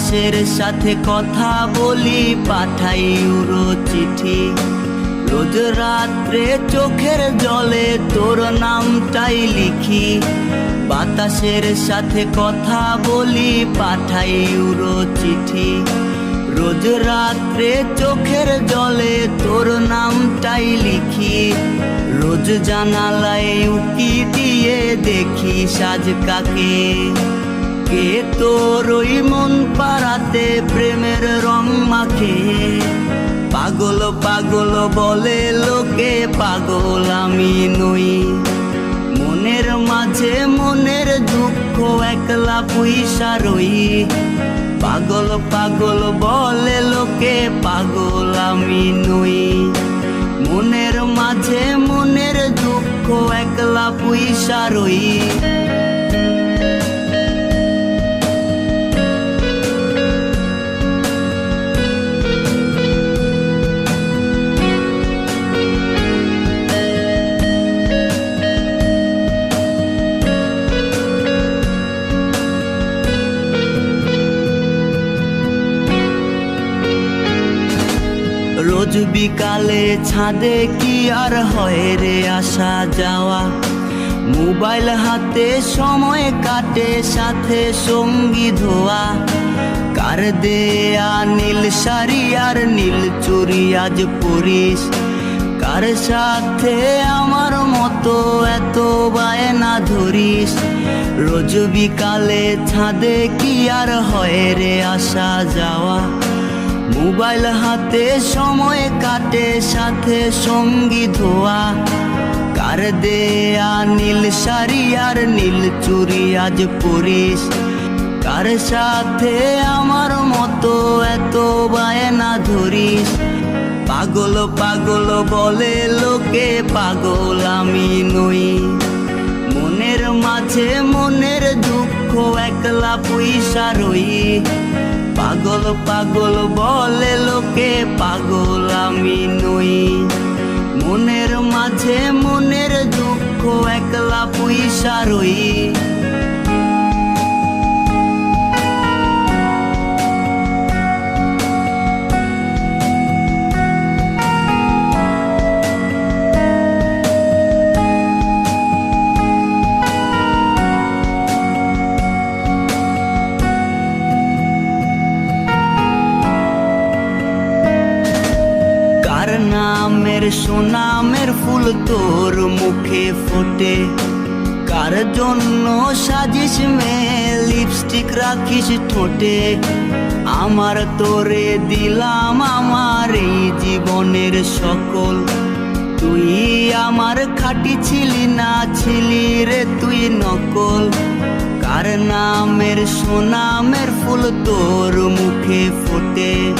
বাতাসের সাথে কথা বলি, পাঠাই উড়ো চিঠি। রোজ রাত্রে চোখের জলে তোর নামটাই লিখি। বাতাসের সাথে কথা বলি, পাঠাই উড়ো চিঠি। রোজ রাত্রে চোখের জলে তোর নামটাই লিখি। রোজ জানালায় উকি দিয়ে দেখি সাজ কাকে। কে তোর ওই মন পাড়াতে প্রেমের রং মাখে। পাগল পাগল বলে লোকে, পাগল আমি নই। মনের মাঝে মনের দুঃখ একলা পুইসা রই। পাগল পাগল বলে লোকে, পাগল আমি নই। মনের মাঝে মনের দুঃখ একলা পুইসা রই। রোজ বিকালে ছাদে কি আর হয় রে আসা যাওয়া। মোবাইল হাতে সময় কাটে, সাথে সঙ্গী ধোয়া। কার দেয়া নীল শাড়ি আর নীল চুড়ি আজ পরিস। কার সাথে আমার মতো এত বায়না ধরিস। রোজ বিকালে ছাদে কি আর হয় রে আসা যাওয়া। মোবাইল হাতে সময় কাটে, সাথে সঙ্গী ধোয়া। কার দেয়া নীল শাড়ি আর নীল চুড়ি আজ পরিস। কার সাথে আমার মতো এত বায়না ধরিস। পাগল পাগল বলে লোকে, পাগল আমি নই। মনের মাঝে মনের দুঃখ একলা পুইসা রই। পাগল পাগল বলে লোকে, পাগল আমি নই। মনের মাঝে মনের দুঃখ একলা পুইসা রই। কার নামের সুনামের ফুল তোর মুখে ফোটে। কার জন্য সাজিস মেয়ে লিপস্টিক রাখিস ঠোঁটে। আমার তোরে দিলাম আমার এই জীবনের সকল। তুই আমার খাঁটি ছিলি না, ছিলি রে তুই নকল। কার নামের সুনামের ফুল তোর মুখে ফোটে।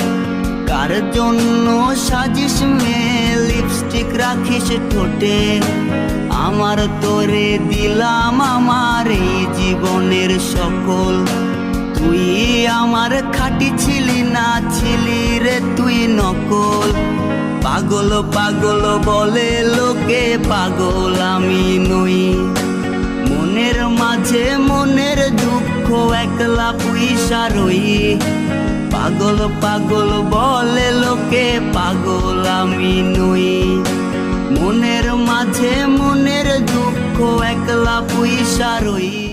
কার জন্য সাজিস মেয়ে লিপস্টিক রাখিস ঠোঁটে। আমার তোরে দিলাম আমার এই জীবনের সকল। তুই আমার খাঁটি ছিলি না, ছিলি রে তুই নকল। পাগল পাগল বলে লোকে, পাগল আমি নই। মনের মাঝে মনের দুঃখ একলা পুইসা রই। পাগল পাগল বলে লোকে, পাগল আমি নই। মনের মাঝে মনের দুঃখ একলা পুইসা রই।